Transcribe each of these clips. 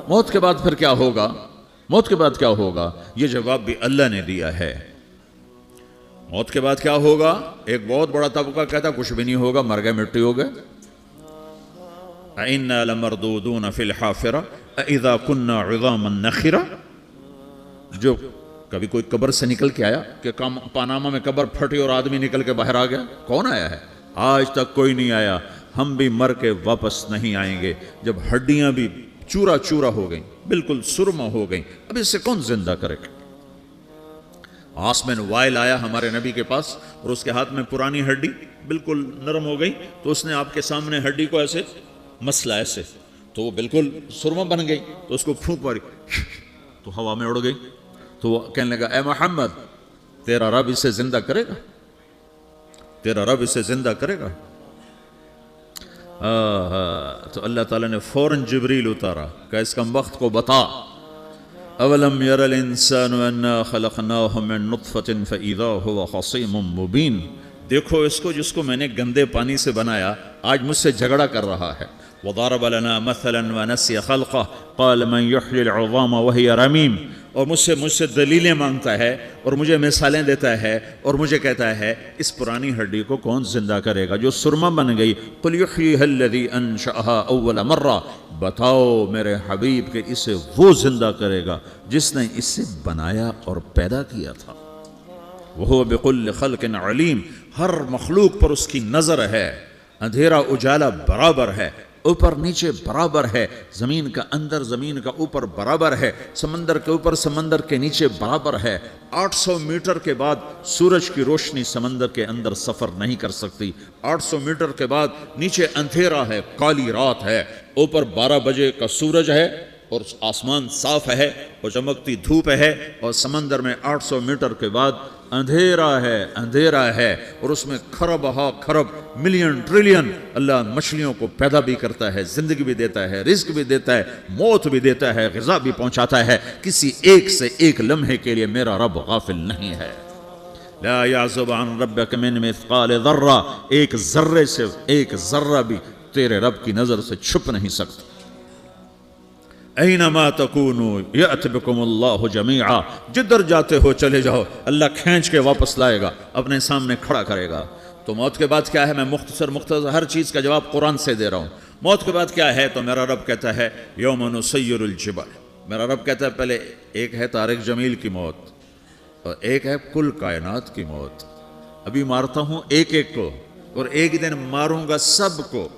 موت کے بعد پھر کیا ہوگا؟ موت کے بعد کیا ہوگا؟ یہ جواب بھی اللہ نے دیا ہے۔ موت کے بعد کیا ہوگا؟ ایک بہت بڑا طبقہ کہتا کچھ بھی نہیں ہوگا، مر گئے، مٹی ہو گئے۔ اِنَّا لَمَرْدُودُونَ فِي الْحَافِرَةِ اِذَا كُنَّا عِظَامًا نَخِرَةً، جو کبھی کوئی قبر سے نکل کے آیا کہ پاناما میں قبر پھٹی اور آدمی نکل کے باہر آ گیا؟ کون آیا ہے؟ آج تک کوئی نہیں آیا۔ ہم بھی مر کے واپس نہیں آئیں گے جب ہڈیاں بھی چورا چورا ہو گئیں، بالکل سرما ہو گئیں، اب اس سے کون زندہ کرے گا؟ عاصم وائل آیا ہمارے نبی کے پاس اور اس کے ہاتھ میں پرانی ہڈی بالکل نرم ہو گئی، تو اس نے آپ کے سامنے ہڈی کو ایسے مسلا، ایسے، تو وہ بالکل سرما بن گئی، تو اس کو پھونک ماری تو ہوا میں اڑ گئی۔ تو وہ کہنے لگا اے محمد، تیرا رب اسے زندہ کرے گا؟ تیرا رب اسے زندہ کرے گا؟ تو اللہ تعالیٰ نے فوراً جبریل اتارا کہ اس کم وقت کو بتا، اولم یر الانسان انا خلقناہ من نطفۃ فاذا هو خصیم مبین، دیکھو اس کو جس کو میں نے گندے پانی سے بنایا، آج مجھ سے جھگڑا کر رہا ہے۔ وضرب لنا مثلا ونسی خلقہ قال من یحیی العظام وہی رمیم، اور مجھ سے دلیلیں مانگتا ہے اور مجھے مثالیں دیتا ہے اور مجھے کہتا ہے اس پرانی ہڈی کو کون زندہ کرے گا جو سرما بن گئی؟ قل یحییہا الذی انشأہا اول مرہ، بتاؤ میرے حبیب کہ اسے وہ زندہ کرے گا جس نے اسے بنایا اور پیدا کیا تھا۔ وہو بکل خلق علیم، ہر مخلوق پر اس کی نظر ہے، اندھیرا اجالا برابر ہے، اوپر نیچے برابر ہے، زمین کا اندر زمین کا اوپر برابر ہے، سمندر کے اوپر سمندر کے نیچے برابر ہے۔ 800 میٹر کے بعد سورج کی روشنی سمندر کے اندر سفر نہیں کر سکتی، 800 میٹر کے بعد نیچے اندھیرا ہے، کالی رات ہے، اوپر 12 بجے کا سورج ہے اور آسمان صاف ہے اور چمکتی دھوپ ہے، اور سمندر میں 800 میٹر کے بعد اندھیرا ہے اور اس میں کھرب ہا کھرب ملین ٹریلین اللہ مچھلیوں کو پیدا بھی کرتا ہے، زندگی بھی دیتا ہے، رزق بھی دیتا ہے، موت بھی دیتا ہے، غذا بھی پہنچاتا ہے۔ کسی ایک سے ایک لمحے کے لیے میرا رب غافل نہیں ہے۔ لا يعزب عن ربك من مثقال ذرہ، ایک ذرے سے ایک ذرہ بھی تیرے رب کی نظر سے چھپ نہیں سکتا۔ اینما تکونوا یأت بکم اللہ جمیعا، جدھر جاتے ہو چلے جاؤ، اللہ کھینچ کے واپس لائے گا، اپنے سامنے کھڑا کرے گا۔ تو موت کے بعد کیا ہے؟ میں مختصر ہر چیز کا جواب قرآن سے دے رہا ہوں۔ موت کے بعد کیا ہے؟ تو میرا رب کہتا ہے یوم نسیر الجبال، میرا رب کہتا ہے پہلے ایک ہے طارق جمیل کی موت اور ایک ہے کل کائنات کی موت۔ ابھی مارتا ہوں ایک ایک کو اور ایک دن ماروں گا سب کو۔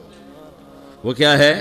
وہ کیا ہے؟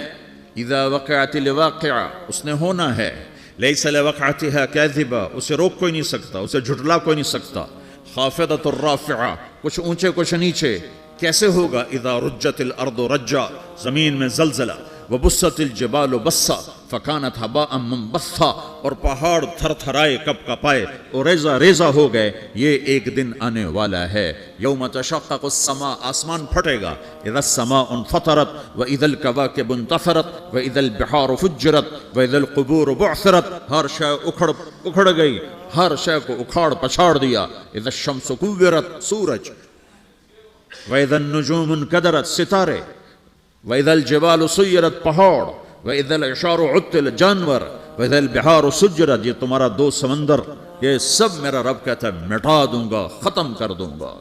اذا وقعت الواقعہ، اس نے ہونا ہے، لیس لوقعتها کاذبہ، اسے روک کوئی نہیں سکتا، اسے جھٹلا کوئی نہیں سکتا۔ خافضۃ الرافعہ، کچھ اونچے کچھ نیچے، کیسے ہوگا؟ اذا رجت الارض رجا، زمین میں زلزلہ، وبست الجبال بسا فکانت ہباء منبثا، اور پہاڑ تھر تھرائے کپ کپائے اور ریزہ ریزہ ہو گئے۔ یہ ایک دن آنے والا ہے، یوم تشقق السماء، آسمان پھٹے گا، اذا السماء انفطرت واذا الکواکب انتثرت واذا البحار فجرت واذا القبور بعثرت، ہر شے اکھڑ گئی، ہر شے کو اکھاڑ پچھاڑ دیا۔ اذا الشمس کورت، سورج، واذا النجوم انکدرت، ستارے، وَإِذَا الْجِبَالُ سُيِّرَتْ پہاڑ، وَإِذَا الْعِشَارُ عُطِّلَتْ جانور، وَإِذَا الْبِحَارُ سُجِّرَتْ، یہ تمہارا دو سمندر، یہ سب میرا رب کہتا ہے مٹا دوں گا، ختم کر دوں گا،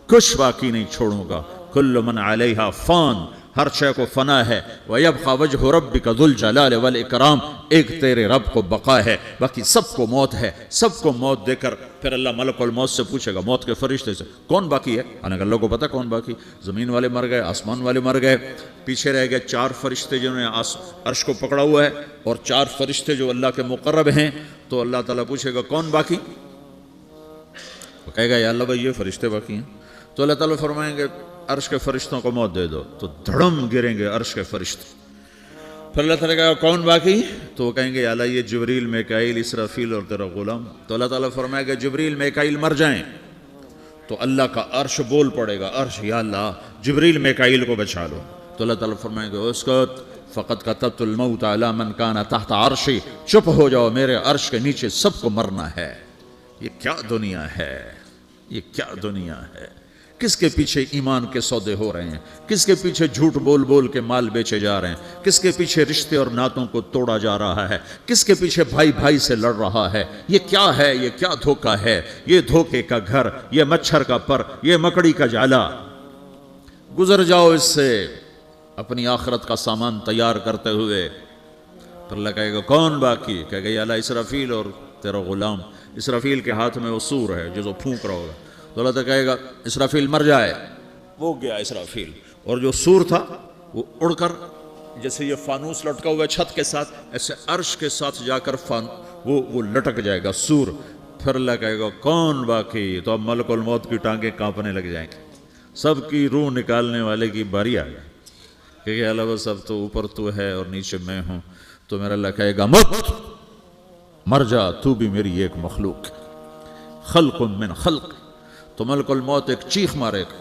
کچھ باقی نہیں چھوڑوں گا۔ کل من علیہا فان، ہر شے کو فنا ہے، وَيَبْقَى وَجْهُ رَبِّكَ ذُو الْجَلَالِ وَالْإِكْرَامِ، ایک تیرے رب کو بقا ہے، باقی سب کو موت ہے۔ سب کو موت دے کر پھر اللہ ملک الموت سے پوچھے گا، موت کے فرشتے سے، کون باقی ہے؟ اللہ کو پتا کون باقی؟ زمین والے مر گئے، آسمان والے مر گئے، پیچھے رہ گئے 4 فرشتے جنہوں نے عرش کو پکڑا ہوا ہے، اور 4 فرشتے جو اللہ کے مقرب ہیں۔ تو اللہ تعالیٰ پوچھے گا کون باقی؟ وہ کہے گا یا اللہ بھائی یہ فرشتے باقی ہیں۔ تو اللہ تعالیٰ فرمائیں گے عرش کے فرشتوں کو موت دے دو، تو دھڑم گریں گے عرش کے فرشتے۔ پھر اللہ تعالیٰ کہا کون باقی؟ تو وہ کہیں گے یا اللہ یہ جبریل میکائیل اسرافیل اور تیرا غلام۔ تو اللہ تعالیٰ فرمائے گا جبریل میکائیل مر جائیں، تو اللہ کا عرش بول پڑے گا، عرش یا اللہ جبریل میکائیل کو بچا لو۔ تو اللہ تعالیٰ فرمائے گا اسکت فقط کتبت الموت علی من کان تحت عرشی، چپ ہو جاؤ، میرے عرش کے نیچے سب کو مرنا ہے۔ یہ کیا دنیا ہے، یہ کیا دنیا ہے! کس کے پیچھے ایمان کے سودے ہو رہے ہیں، کس کے پیچھے جھوٹ بول بول کے مال بیچے جا رہے ہیں، کس کے پیچھے رشتے اور ناتوں کو توڑا جا رہا ہے، کس کے پیچھے بھائی بھائی سے لڑ رہا ہے۔ یہ کیا ہے؟ یہ کیا دھوکہ ہے؟ یہ دھوکے کا گھر، یہ مچھر کا پر، یہ مکڑی کا جالا۔ گزر جاؤ اس سے اپنی آخرت کا سامان تیار کرتے ہوئے۔ پھر اللہ کہے گا کون باقی؟ کہے گا یا اللہ اسرافیل اور تیرا غلام۔ اسرافیل کے ہاتھ میں وہ سور ہے جو پھونک رہا ہوگا، تو اللہ تعالیٰ کہے گا اسرافیل مر جائے، وہ گیا اسرافیل، اور جو سور تھا وہ اڑ کر جیسے یہ فانوس لٹکا ہوا ہے چھت کے ساتھ، ایسے عرش کے ساتھ جا کر وہ لٹک جائے گا سور۔ پھر اللہ کہے گا کون باقی؟ تو اب ملک الموت کی ٹانگیں کانپنے لگ جائیں گے، سب کی روح نکالنے والے کی باری آ گئی کہ اللہ بس اب تو اوپر تو ہے اور نیچے میں ہوں۔ تو میرا اللہ کہے گا مت، مر جا، تو بھی میری ایک مخلوق، خلق من خلق۔ تو ملک الموت ایک چیخ مارے گا،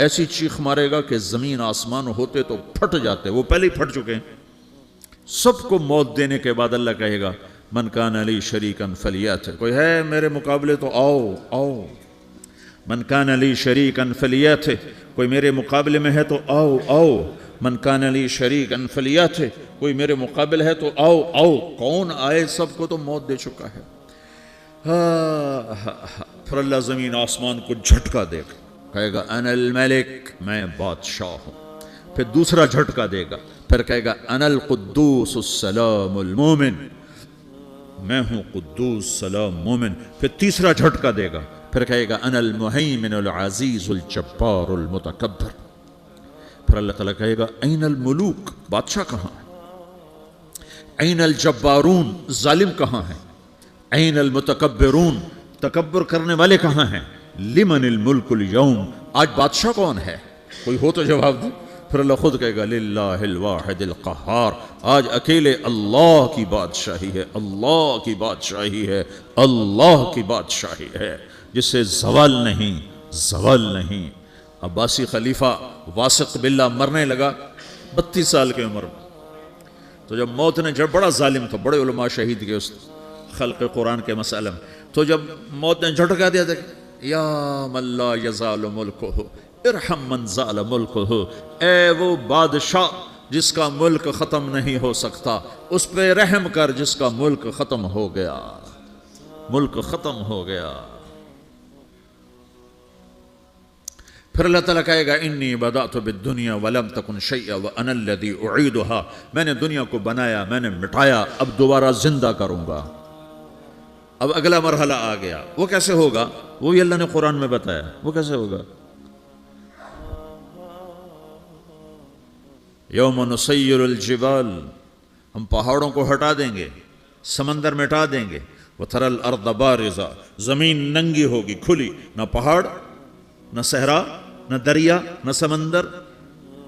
ایسی چیخ مارے گا کہ زمین آسمان ہوتے تو پھٹ جاتے، وہ پہلے ہی پھٹ چکے ہیں۔ سب کو موت دینے کے بعد اللہ کہے گا من کان علی شریکن فلیات، کوئی ہے میرے مقابلے تو آؤ آؤ۔ من کان علی شریکن فلیات، کوئی میرے مقابلے میں ہے تو آؤ آؤ۔ من کان علی شریکن فلیات، کوئی میرے مقابل ہے تو آؤ آؤ۔ کون آئے؟ سب کو تو موت دے چکا ہے۔ پھر اللہ زمین آسمان کو جھٹکا دے گا، کہے گا انا الملک، میں بادشاہ ہوں۔ پھر دوسرا جھٹکا دے گا، پھر کہے گا انا القدوس السلام المومن، میں ہوں قدوس سلام مومن۔ پھر تیسرا جھٹکا دے گا، پھر کہے گا انا المہیمن العزیز الجبار المتکبر۔ پھر اللہ تعالیٰ کہے گا این الملوک، بادشاہ کہاں ہے؟ این الجبارون، ظالم کہاں ہیں؟ این المتکبرون، تکبر کرنے والے کہاں ہیں؟ لمن الملک اليوم، آج بادشاہ کون ہے؟ کوئی ہو تو جواب دے۔ پھر اللہ خود کہے گا للہ الواحد القہار، آج اکیلے اللہ کی بادشاہی ہے، اللہ کی بادشاہی ہے، اللہ کی بادشاہی ہے، جس سے زوال نہیں، زوال نہیں۔ عباسی خلیفہ واسق باللہ مرنے لگا 32 سال کی عمر میں، تو جب موت نے، جب بڑا ظالم تھا، بڑے علماء شہید کے اس خلق قرآن کے مسئلہ میں، تو جب موت نے جھٹکا دیا تھا یا من لا یزال ملکہ ارحم من زال ملکہ، اے وہ بادشاہ جس کا ملک ختم نہیں ہو سکتا، اس پہ رحم کر جس کا ملک ختم ہو گیا، ملک ختم ہو گیا۔ پھر اللہ تعالیٰ کہے گا انی بدأت بالدنیا ولم تکن شیئا وانا الذی اعیدھا، میں نے دنیا کو بنایا، میں نے مٹایا، اب دوبارہ زندہ کروں گا۔ اب اگلا مرحلہ آ گیا، وہ کیسے ہوگا؟ وہ بھی اللہ نے قرآن میں بتایا، وہ کیسے ہوگا؟ یوم نسیر الجبال، ہم پہاڑوں کو ہٹا دیں گے، سمندر مٹا دیں گے، وتری الارض بارزہ، زمین ننگی ہوگی، کھلی، نہ پہاڑ، نہ صحرا، نہ دریا، نہ سمندر،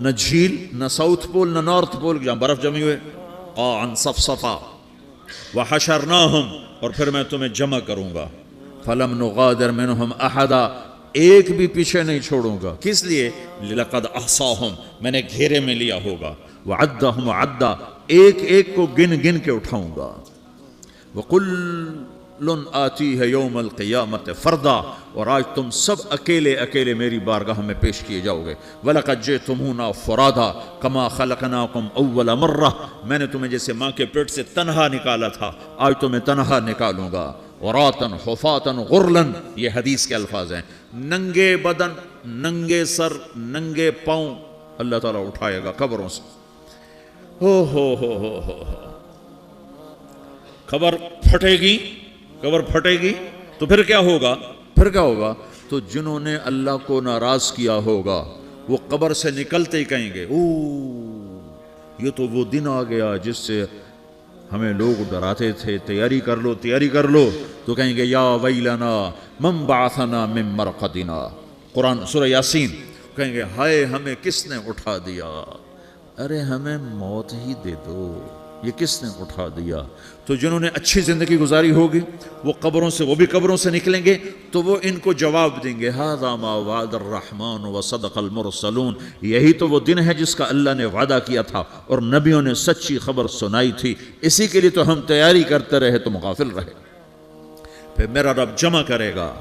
نہ جھیل، نہ ساؤتھ پول، نہ نارتھ پول جہاں برف جمی ہوئے، قاعا صفصفا، وحشرناہم، اور پھر میں تمہیں جمع کروں گا، فلم نغادر منہم احدا، ایک بھی پیچھے نہیں چھوڑوں گا، کس لیے؟ لقد احصاہم، میں نے گھیرے میں لیا ہوگا، وعدہم عدا، ایک ایک کو گن گن کے اٹھاؤں گا، وَكُلٌّ آتِيهَ يَوْمَ الْقِيَامَةِ فَرْدًا، اور آج تم سب اکیلے اکیلے میری بارگاہ میں پیش کیے جاؤ گے، وَلَقَدْ جِئْتُمُونَا فُرَادًا كَمَا خَلَقْنَاكُمْ أَوَّلَ مَرَّةٍ، میں نے تمہیں جیسے ماں کے پیٹ سے تنہا نکالا تھا، آج تمہیں تنہا نکالوں گا، عُرَاةً حُفَاةً غُرْلًا، یہ حدیث کے الفاظ ہیں، ننگے بدن، ننگے سر، ننگے پاؤں اللہ تعالیٰ اٹھائے گا قبروں سے۔ ہو قبر پھٹے گی، قبر پھٹے گی تو پھر کیا ہوگا؟ پھر کیا ہوگا؟ تو جنہوں نے اللہ کو ناراض کیا ہوگا وہ قبر سے نکلتے ہی کہیں گے یہ تو وہ دن آ گیا جس سے ہمیں لوگ ڈراتے تھے، تیاری کر لو تیاری کر لو، تو کہیں گے یا ویلنا من بعثنا من مرقدنا، قرآن سورہ یاسین، کہیں گے ہائے ہمیں کس نے اٹھا دیا، ارے ہمیں موت ہی دے دو، یہ کس نے اٹھا دیا؟ تو جنہوں نے اچھی زندگی گزاری ہوگی وہ قبروں سے، وہ بھی قبروں سے نکلیں گے تو وہ ان کو جواب دیں گے ھذا ما وعد الرحمن وصدق المرسلون، یہی تو وہ دن ہے جس کا اللہ نے وعدہ کیا تھا اور نبیوں نے سچی خبر سنائی تھی، اسی کے لیے تو ہم تیاری کرتے رہے، تم غافل رہے۔ پھر میرا رب جمع کرے گا